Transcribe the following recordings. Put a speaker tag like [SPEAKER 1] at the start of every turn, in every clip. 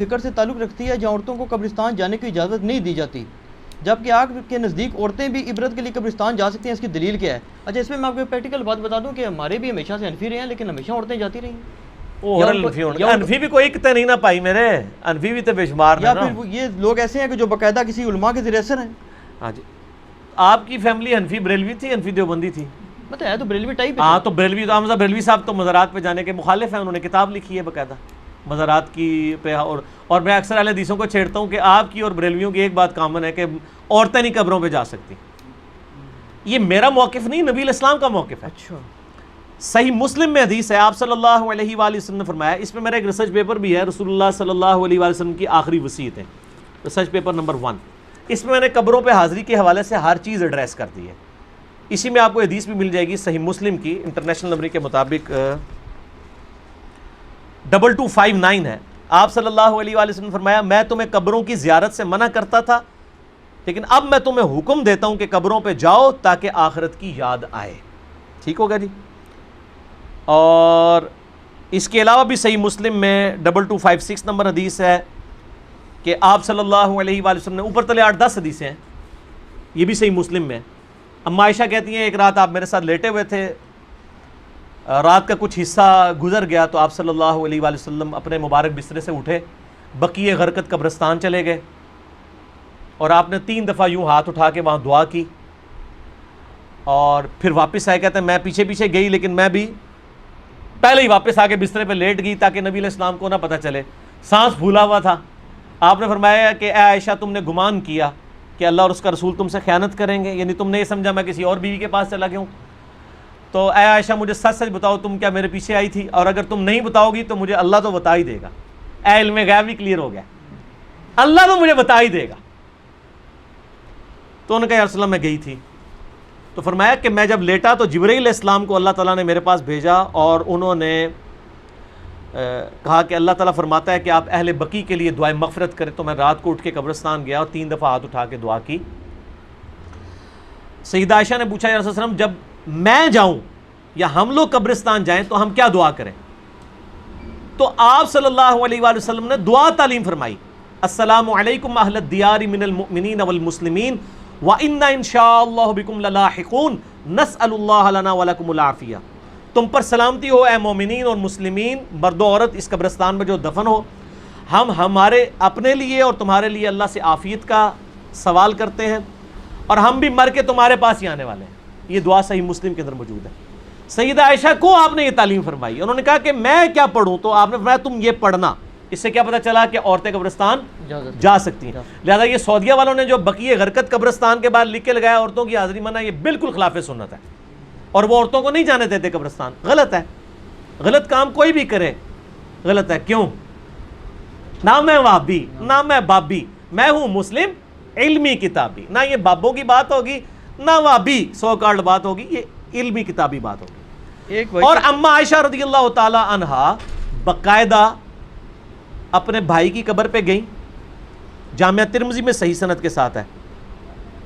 [SPEAKER 1] فکر سے تعلق رکھتی ہے جہاں عورتوں کو قبرستان جانے کی اجازت نہیں دی جاتی، جبکہ آگ کے نزدیک عورتیں بھی عبرت کے لیے قبرستان جا سکتی ہیں، اس کی دلیل کیا ہے؟ اچھا، اس میں آپ کو پریکٹیکل بات بتا دوں کہ ہمارے بھی ہمیشہ سے حنفی رہے ہیں، لیکن ہمیشہ عورتیں جاتی رہی ہیں۔
[SPEAKER 2] انفی بھی کوئی کتے نہیں نہ پائی میرے، انفی بھی تو بے شمار
[SPEAKER 1] یا پھر یہ لوگ ایسے ہیں کہ جو باقاعدہ کسی علماء کے ذریعے اثر ہیں۔
[SPEAKER 2] ہاں جی، آپ کی فیملی انفی بریلوی تھی، انفی دیوبندی تھی؟
[SPEAKER 1] مطلب ہے تو بریلوی ٹائپ ہے۔
[SPEAKER 2] ہاں تو بریلوی، تو حمزہ بریلوی صاحب تو مزارات پہ جانے کے مخالف ہیں، انہوں نے کتاب لکھی ہے باقاعدہ مزارات کی پہ، اور میں اکثر اہل حدیثوں کو چھیڑتا ہوں کہ آپ کی اور بریلویوں کی ایک بات کامن ہے کہ عورتیں نہیں قبروں پہ جا سکتی۔ یہ میرا موقف نہیں، نبی الاسلام کا موقف ہے۔
[SPEAKER 1] اچھا،
[SPEAKER 2] صحیح مسلم میں حدیث ہے، آپ صلی اللہ علیہ وآلہ وسلم نے فرمایا، اس میں میرا ایک ریسرچ پیپر بھی ہے، رسول اللہ صلی اللہ علیہ وآلہ وسلم کی آخری وصیت ہے، ریسرچ پیپر نمبر 1۔ اس میں نے قبروں پہ حاضری کے حوالے سے ہر چیز ایڈریس کر دی ہے۔ اسی میں آپ کو حدیث بھی مل جائے گی صحیح مسلم کی، انٹرنیشنل نمبر کے مطابق 2259 ہے۔ آپ صلی اللہ علیہ وآلہ وسلم نے فرمایا، میں تمہیں قبروں کی زیارت سے منع کرتا تھا، لیکن اب میں تمہیں حکم دیتا ہوں کہ قبروں پہ جاؤ تاکہ آخرت کی یاد آئے۔ ٹھیک ہوگا جی؟ اور اس کے علاوہ بھی صحیح مسلم میں 2256 نمبر حدیث ہے کہ آپ صلی اللہ علیہ وآلہ وسلم نے، اوپر تلے 8-10 حدیثیں ہیں، یہ بھی صحیح مسلم میں۔ اما عائشہ کہتی ہیں ایک رات آپ میرے ساتھ لیٹے ہوئے تھے، رات کا کچھ حصہ گزر گیا تو آپ صلی اللہ علیہ وآلہ وسلم اپنے مبارک بسترے سے اٹھے، بقیع غرقد قبرستان چلے گئے، اور آپ نے 3 دفعہ یوں ہاتھ اٹھا کے وہاں دعا کی، اور پھر واپس آئے۔ کہتے ہیں میں پیچھے پیچھے گئی، لیکن میں بھی پہلے ہی واپس آ کے بسترے پہ لیٹ گئی تاکہ نبی علیہ السلام کو نہ پتہ چلے، سانس پھولا ہوا تھا۔ آپ نے فرمایا کہ اے عائشہ، تم نے گمان کیا کہ اللہ اور اس کا رسول تم سے خیانت کریں گے، یعنی تم نے یہ سمجھا میں کسی اور بیوی کے پاس چلا گیا ہوں، تو اے عائشہ مجھے سچ سچ بتاؤ تم کیا میرے پیچھے آئی تھی، اور اگر تم نہیں بتاؤ گی تو مجھے اللہ تو بتا ہی دے گا۔ اے علم غیب بھی کلیئر ہو گیا، اللہ تو مجھے بتا ہی دے گا۔ تو انہوں نے کہا یا رسول اللہ میں گئی تھی، تو فرمایا کہ میں جب لیٹا تو جبرائیل علیہ السلام کو اللہ تعالیٰ نے میرے پاس بھیجا، اور انہوں نے کہا کہ اللہ تعالیٰ فرماتا ہے کہ آپ اہل بقیع کے لیے دعائیں مغفرت کریں، تو میں رات کو اٹھ کے قبرستان گیا اور 3 دفعہ ہاتھ اٹھا کے دعا کی۔ سیدہ عائشہ نے پوچھا یا رسول اللہ جب میں جاؤں یا ہم لوگ قبرستان جائیں تو ہم کیا دعا کریں؟ تو آپ صلی اللہ علیہ وآلہ وسلم نے دعا تعلیم فرمائی، السلام علیکم اہل الدیار من المؤمنین والمسلمین وَإِنَّا إِن شَاءَ اللَّهُ بِكُمْ لَلَاحِقُونَ نَسْأَلُ اللَّهَ لَنَا وَلَكُمُ الْعَافِيَةَ۔ تم پر سلامتی ہو اے مومنین اور مسلمین، مرد و عورت اس قبرستان میں جو دفن ہو، ہم ہمارے اپنے لیے اور تمہارے لیے اللہ سے عافیت کا سوال کرتے ہیں، اور ہم بھی مر کے تمہارے پاس ہی آنے والے ہیں۔ یہ دعا صحیح مسلم کے اندر موجود ہے۔ سیدہ عائشہ کو آپ نے یہ تعلیم فرمائی، انہوں نے کہا کہ میں کیا پڑھوں، تو آپ نے فرمایا تم یہ پڑھنا۔ اس سے کیا پتہ چلا کہ عورتیں قبرستان جا سکتی ہیں۔ لہذا یہ سعودیہ والوں نے جو بقیع غرقد قبرستان کے بعد لکھ کے لگایا عورتوں کی حاضری منع، یہ بالکل خلاف سنت ہے، اور وہ عورتوں کو نہیں جانے دیتے قبرستان۔ غلط ہے، غلط کام کوئی بھی کرے غلط ہے۔ کیوں؟ نہ میں وہابی نہ میں بابی، میں ہوں مسلم علمی کتابی، نہ یہ بابوں کی بات ہوگی نہ وہابی سو کارڈ بات ہوگی، یہ علمی کتابی بات ہوگی۔ اور اما عائشہ رضی اللہ تعالی عنہا باقاعدہ اپنے بھائی کی قبر پہ گئیں، جامعہ ترمذی میں صحیح سند کے ساتھ ہے،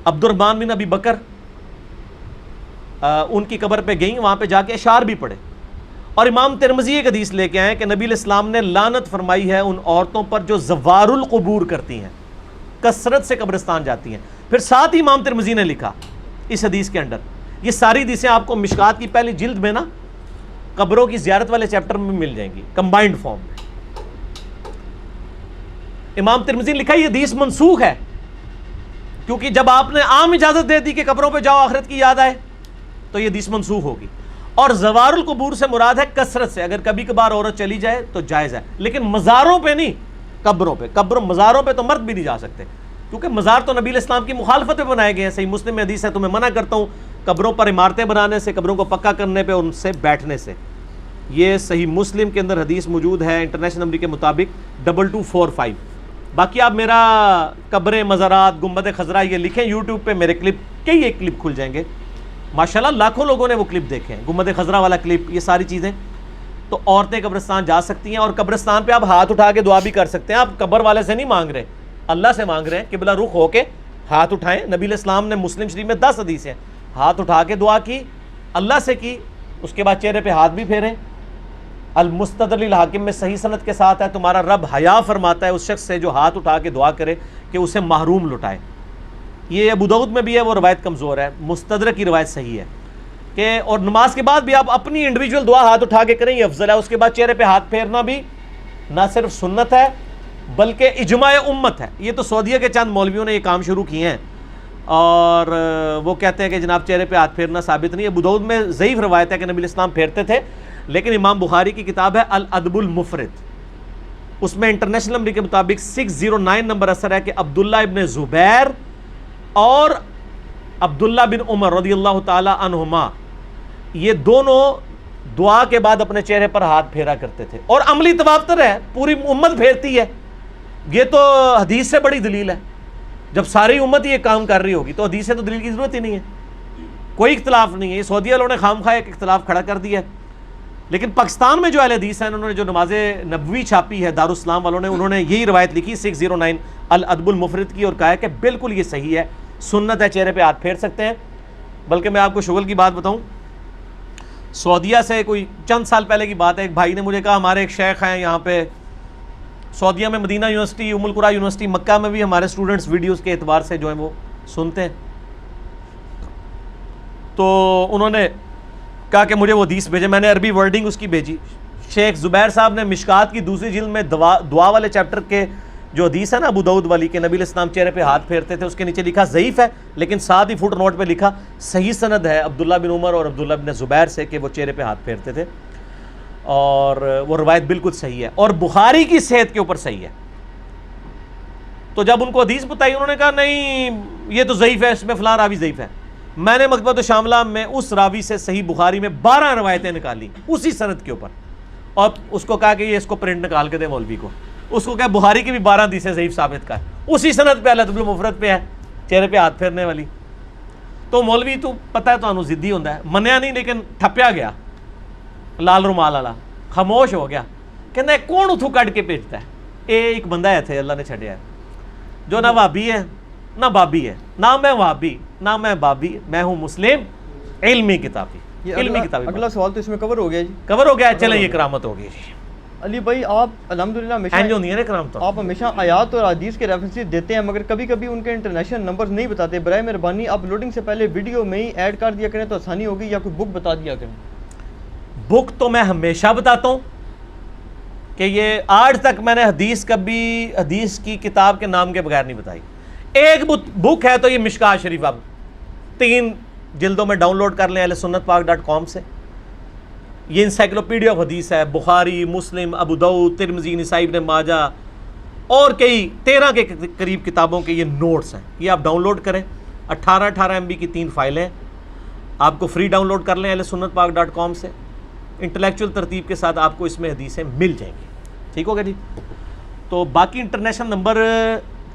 [SPEAKER 2] عبد الرحمن بن ابی بکر ان کی قبر پہ گئیں، وہاں پہ جا کے اشعار بھی پڑھے، اور امام ترمذی ایک حدیث لے کے آئے کہ نبی علیہ السلام نے لعنت فرمائی ہے ان عورتوں پر جو زوار القبور کرتی ہیں، کثرت سے قبرستان جاتی ہیں۔ پھر ساتھ ہی امام ترمذی نے لکھا اس حدیث کے اندر، یہ ساری حدیثیں آپ کو مشکات کی پہلی جلد میں نا قبروں کی زیارت والے چیپٹر میں مل جائیں گی کمبائنڈ فارم میں۔ امام ترمذی نے لکھا یہ حدیث منسوخ ہے، کیونکہ جب آپ نے عام اجازت دے دی کہ قبروں پہ جاؤ آخرت کی یاد آئے تو یہ حدیث منسوخ ہوگی۔ اور زوار القبور سے مراد ہے کثرت سے، اگر کبھی کبھار عورت چلی جائے تو جائز ہے، لیکن مزاروں پہ نہیں، قبروں پہ۔ مزاروں پہ تو مرد بھی نہیں جا سکتے، کیونکہ مزار تو نبی علیہ السلام کی مخالفت پہ بنائے گئے ہیں۔ صحیح مسلم میں حدیث ہے، تمہیں منع کرتا ہوں قبروں پر عمارتیں بنانے سے، قبروں کو پکا کرنے پہ، ان سے بیٹھنے سے۔ یہ صحیح مسلم کے اندر حدیث موجود ہے انٹرنیشنل نمبر کے مطابق 2245۔ باقی آپ میرا قبریں، مزارات، گنبد خضرا یہ لکھیں یوٹیوب پہ، میرے کلپ کئی ایک کلپ کھل جائیں گے، ماشاءاللہ لاکھوں لوگوں نے وہ کلپ دیکھے ہیں، گنبد خضرا والا کلپ، یہ ساری چیزیں۔ تو عورتیں قبرستان جا سکتی ہیں، اور قبرستان پہ آپ ہاتھ اٹھا کے دعا بھی کر سکتے ہیں۔ آپ قبر والے سے نہیں مانگ رہے، اللہ سے مانگ رہے ہیں، قبلہ رخ ہو کے ہاتھ اٹھائیں۔ نبی علیہ السلام نے مسلم شریف میں 10 حدیث ہیں، ہاتھ اٹھا کے دعا کی، اللہ سے کی، اس کے بعد چہرے پہ ہاتھ بھی پھیریں، المستدرک للحاکم میں صحیح سند کے ساتھ ہے، تمہارا رب حیا فرماتا ہے اس شخص سے جو ہاتھ اٹھا کے دعا کرے کہ اسے محروم لٹائے. یہ ابو داؤد میں بھی ہے، وہ روایت کمزور ہے. مستدرک کی روایت صحیح ہے کہ اور نماز کے بعد بھی آپ اپنی انڈیویجول دعا ہاتھ اٹھا کے کریں، یہ افضل ہے. اس کے بعد چہرے پہ ہاتھ پھیرنا بھی نہ صرف سنت ہے بلکہ اجماع امت ہے. یہ تو سعودیہ کے چند مولویوں نے یہ کام شروع کیے ہیں اور وہ کہتے ہیں کہ جناب چہرے پہ ہاتھ پھیرنا ثابت نہیں ہے. ابو داؤد میں ضعیف روایت ہے کہ نبی اسلام پھیرتے تھے، لیکن امام بخاری کی کتاب ہے الادب المفرد، اس میں انٹرنیشنل نمبر کے مطابق 609 نمبر اثر ہے کہ عبداللہ ابن زبیر اور عبداللہ بن عمر رضی اللہ تعالی عنہما یہ دونوں دعا کے بعد اپنے چہرے پر ہاتھ پھیرا کرتے تھے. اور عملی تواتر ہے، پوری امت پھیرتی ہے. یہ تو حدیث سے بڑی دلیل ہے. جب ساری امت یہ کام کر رہی ہوگی تو حدیث سے تو دلیل کی ضرورت ہی نہیں ہے، کوئی اختلاف نہیں ہے. یہ سعودیہ والوں نے خام خواہ ایک اختلاف کھڑا کر دیا ہے. لیکن پاکستان میں جو اہل حدیث ہیں انہوں نے جو نماز نبوی چھاپی ہے دارالاسلام والوں نے، انہوں نے یہی روایت لکھی 609 الادب المفرد کی اور کہا ہے کہ بالکل یہ صحیح ہے، سنت ہے، چہرے پہ ہاتھ پھیر سکتے ہیں. بلکہ میں آپ کو شغل کی بات بتاؤں، سعودیہ سے کوئی چند سال پہلے کی بات ہے، ایک بھائی نے مجھے کہا ہمارے ایک شیخ ہیں یہاں پہ سعودیہ میں، مدینہ یونیورسٹی، ام القریٰ یونیورسٹی، مکہ میں بھی ہمارے اسٹوڈنٹس ویڈیوز کے اعتبار سے جو ہیں وہ سنتے ہیں. تو انہوں نے کہا کہ مجھے وہ حدیث بھیجے، میں نے عربی ورڈنگ اس کی بھیجی. شیخ زبیر صاحب نے مشکات کی دوسری جلد میں دعا والے چیپٹر کے جو حدیث ہے نا ابو داؤد والی کہ نبی علیہ السلام چہرے پہ ہاتھ پھیرتے تھے، اس کے نیچے لکھا ضعیف ہے، لیکن ساتھ ہی فٹ نوٹ پہ لکھا صحیح سند ہے عبداللہ بن عمر اور عبداللہ بن زبیر سے کہ وہ چہرے پہ ہاتھ پھیرتے تھے، اور وہ روایت بالکل صحیح ہے اور بخاری کی صحت کے اوپر صحیح ہے. تو جب ان کو حدیث بتائی انہوں نے کہا نہیں یہ تو ضعیف ہے، اس میں فلاں راوی ضعیف ہے. میں نے مکتبۃ الشاملہ میں اس راوی سے صحیح بخاری میں 12 روایتیں نکالی اسی سند کے اوپر، اور اس کو کہا کہ یہ اس کو پرنٹ نکال کے دے مولوی کو. اس کو کہا بخاری کی بھی 12 حدیثیں ضعیف ثابت کر، اسی سند پہ الادب المفرد پہ ہے چہرے پہ ہاتھ پھیرنے والی. تو مولوی تو پتہ ہے تو ضدی ہوتا ہے، منیا نہیں لیکن ٹھپیا گیا لال رومال والا، خاموش ہو گیا. کہنا ہے کون اتھو کٹ کے بھیجتا ہے؟ ایک بندہ ہے تھے اللہ نے چھڑیا ہے جو نہ وہابی ہے نہ بابی ہے، نہ میں وہابی نہ میں بابی، میں ہوں مسلم علمی کتابی. علمی کتابی.
[SPEAKER 1] اگلا سوال تو اس میں کور ہو گیا جی،
[SPEAKER 2] کور ہو گیا. چلیں یہ کرامت ہو گئی جی.
[SPEAKER 1] علی بھائی آپ الحمدللہ آپ ہمیشہ آیات اور حدیث کے ریفرنسز دیتے ہیں، مگر کبھی کبھی ان کے انٹرنیشنل نمبرز نہیں بتاتے. برائے مہربانی اپلوڈنگ سے پہلے ویڈیو میں ہی ایڈ کر دیا کریں تو آسانی ہوگی، یا کوئی بک بتا دیا کریں.
[SPEAKER 2] بک تو میں ہمیشہ بتاتا ہوں کہ یہ آج تک میں نے کبھی حدیث کی کتاب کے نام کے بغیر نہیں بتائی. ایک بک ہے تو یہ مشکات شریف، آپ 3 جلدوں میں ڈاؤن لوڈ کر لیں ahlsunnatpak.com سے. یہ انسائکلوپیڈیا آف حدیث ہے، بخاری، مسلم، ابو داؤد، ترمذی، نسائی، ابن ماجہ اور کئی 13 کے قریب کتابوں کے یہ نوٹس ہیں. یہ آپ ڈاؤن لوڈ کریں، 18 MB کی 3 فائلیں آپ کو فری ڈاؤن لوڈ کر لیں ahlsunnatpak.com سے. انٹلیکچوئل ترتیب کے ساتھ آپ کو اس میں حدیثیں مل جائیں گی. ٹھیک ہوگا جی. تو باقی انٹرنیشنل نمبر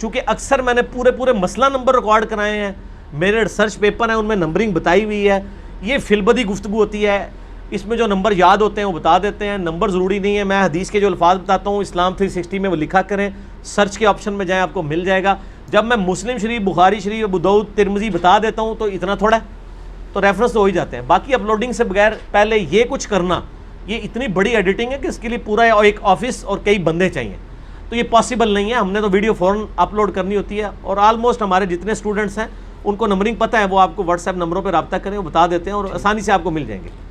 [SPEAKER 2] چونکہ اکثر میں نے پورے مسئلہ نمبر ریکارڈ کرائے ہیں، میرے ریسرچ پیپر ہیں ان میں نمبرنگ بتائی ہوئی ہے. یہ فی البدی گفتگو ہوتی ہے، اس میں جو نمبر یاد ہوتے ہیں وہ بتا دیتے ہیں. نمبر ضروری نہیں ہے، میں حدیث کے جو الفاظ بتاتا ہوں اسلام 360 میں وہ لکھا کریں، سرچ کے آپشن میں جائیں آپ کو مل جائے گا. جب میں مسلم شریف، بخاری شریف، ابو داؤد، ترمذی بتا دیتا ہوں تو اتنا تھوڑا ہے، تو ریفرنس تو ہو ہی جاتے ہیں. باقی اپلوڈنگ سے بغیر پہلے یہ کچھ کرنا، یہ اتنی بڑی ایڈیٹنگ ہے کہ اس کے لیے پورا ایک آفس اور کئی بندے چاہیے، تو یہ پاسبل نہیں ہے. ہم نے تو ویڈیو فوراً اپلوڈ کرنی ہوتی ہے، اور آلموسٹ ہمارے جتنے اسٹوڈنٹس ہیں ان کو نمبرنگ پتہ ہے، وہ آپ کو واٹس ایپ نمبروں پہ رابطہ کریں، وہ بتا دیتے ہیں اور آسانی سے آپ کو مل جائیں گے.